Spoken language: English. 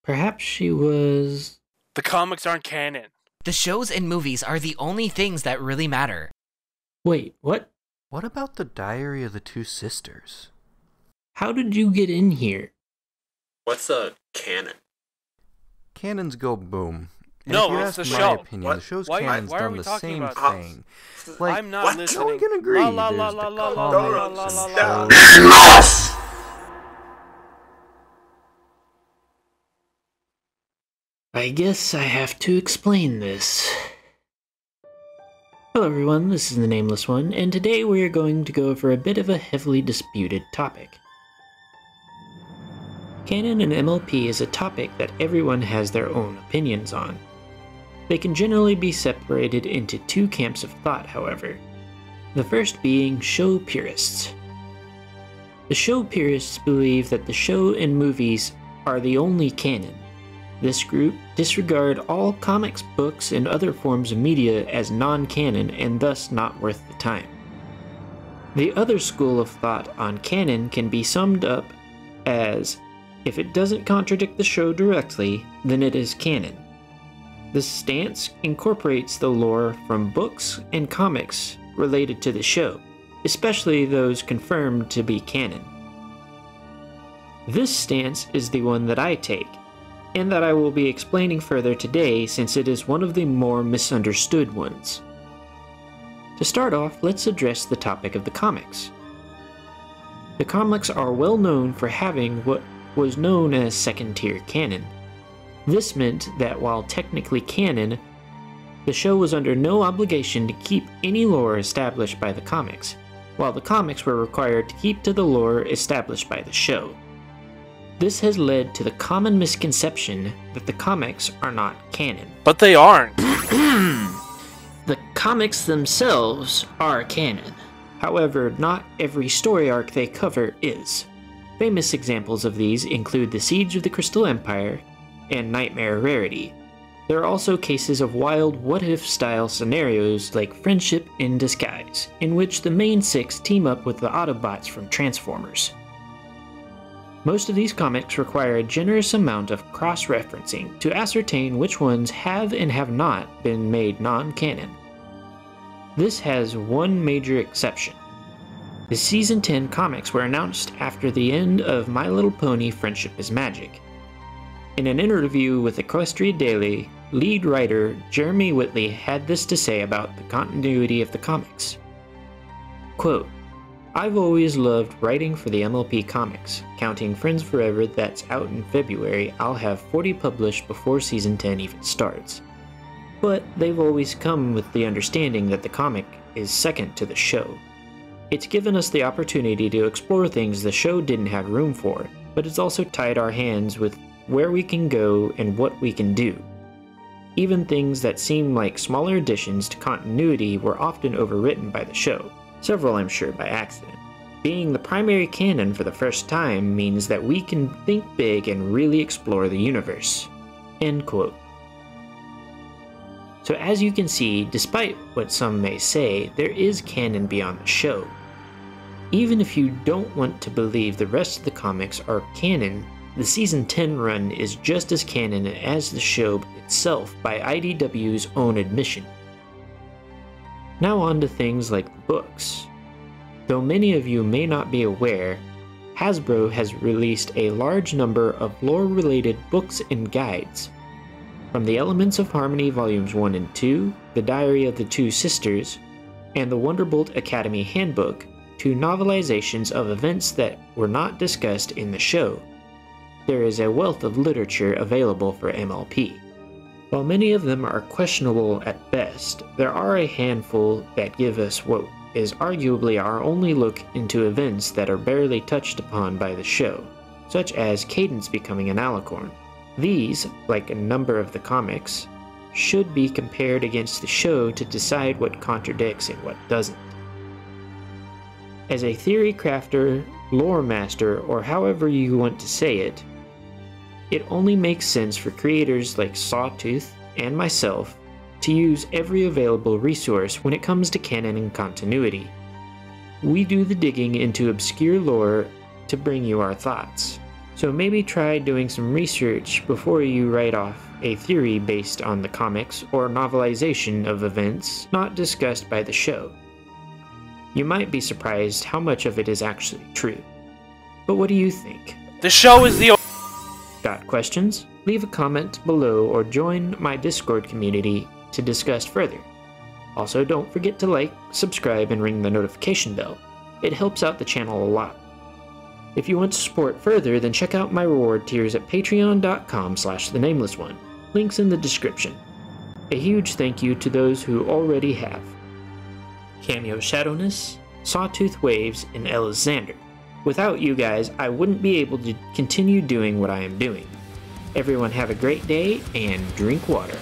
Perhaps she was... The comics aren't canon. The shows and movies are the only things that really matter. Wait, what? What about the Diary of the Two Sisters? How did you get in here? What's a canon? Canons go boom. And No, if you it's ask the my show. opinion, the show's Why canon's are done we the talking same about thing. Like, I'm not listening. we can agree. La, la, There's la, the la, la, la, comics, la, la, the la, la, shows. I guess I have to explain this. Hello everyone, this is the Nameless one, and today we are going to go over a bit of a heavily disputed topic. Canon and MLP is a topic that everyone has their own opinions on. They can generally be separated into two camps of thought, however. The first being show purists. The show purists believe that the show and movies are the only canon. This group disregard all comics, books, and other forms of media as non-canon and thus not worth the time. The other school of thought on canon can be summed up as, if it doesn't contradict the show directly, then it is canon. This stance incorporates the lore from books and comics related to the show, especially those confirmed to be canon. This stance is the one that I take, and that I will be explaining further today since it is one of the more misunderstood ones. To start off, let's address the topic of the comics. The comics are well known for having what was known as second-tier canon. This meant that while technically canon, the show was under no obligation to keep any lore established by the comics, while the comics were required to keep to the lore established by the show. This has led to the common misconception that the comics are not canon. But they aren't. The comics themselves are canon. However, not every story arc they cover is. Famous examples of these include The Siege of the Crystal Empire and Nightmare Rarity. There are also cases of wild what-if style scenarios like Friendship in Disguise, in which the main six team up with the Autobots from Transformers. Most of these comics require a generous amount of cross-referencing to ascertain which ones have and have not been made non-canon. This has one major exception. The Season 10 comics were announced after the end of My Little Pony Friendship is Magic. In an interview with Equestria Daily, lead writer Jeremy Whitley had this to say about the continuity of the comics. Quote, "I've always loved writing for the MLP comics. Counting Friends Forever that's out in February, I'll have 40 published before Season 10 even starts. But they've always come with the understanding that the comic is second to the show. It's given us the opportunity to explore things the show didn't have room for, but it's also tied our hands with where we can go and what we can do. Even things that seem like smaller additions to continuity were often overwritten by the show. Several, I'm sure, by accident. Being the primary canon for the first time means that we can think big and really explore the universe." End quote. So as you can see, despite what some may say, there is canon beyond the show. Even if you don't want to believe the rest of the comics are canon, the Season 10 run is just as canon as the show itself by IDW's own admission. Now on to things like the books. Though many of you may not be aware, Hasbro has released a large number of lore-related books and guides. From the Elements of Harmony Volumes 1 and 2, The Diary of the Two Sisters, and the Wonderbolt Academy Handbook, to novelizations of events that were not discussed in the show. There is a wealth of literature available for MLP. While many of them are questionable at best, there are a handful that give us what is arguably our only look into events that are barely touched upon by the show, such as Cadence becoming an Alicorn. These, like a number of the comics, should be compared against the show to decide what contradicts and what doesn't. As a theory crafter, lore master, or however you want to say it, it only makes sense for creators like Sawtooth and myself to use every available resource when it comes to canon and continuity. We do the digging into obscure lore to bring you our thoughts. So maybe try doing some research before you write off a theory based on the comics or novelization of events not discussed by the show. You might be surprised how much of it is actually true. But what do you think? The show is the. Got questions? Leave a comment below or join my Discord community to discuss further. Also, don't forget to like, subscribe, and ring the notification bell. It helps out the channel a lot. If you want to support further, then check out my reward tiers at patreon.com/thenamelessone. Links in the description. A huge thank you to those who already have. Cameo Shadowness, Sawtooth Waves, and Alexander. Without you guys, I wouldn't be able to continue doing what I am doing. Everyone have a great day and drink water.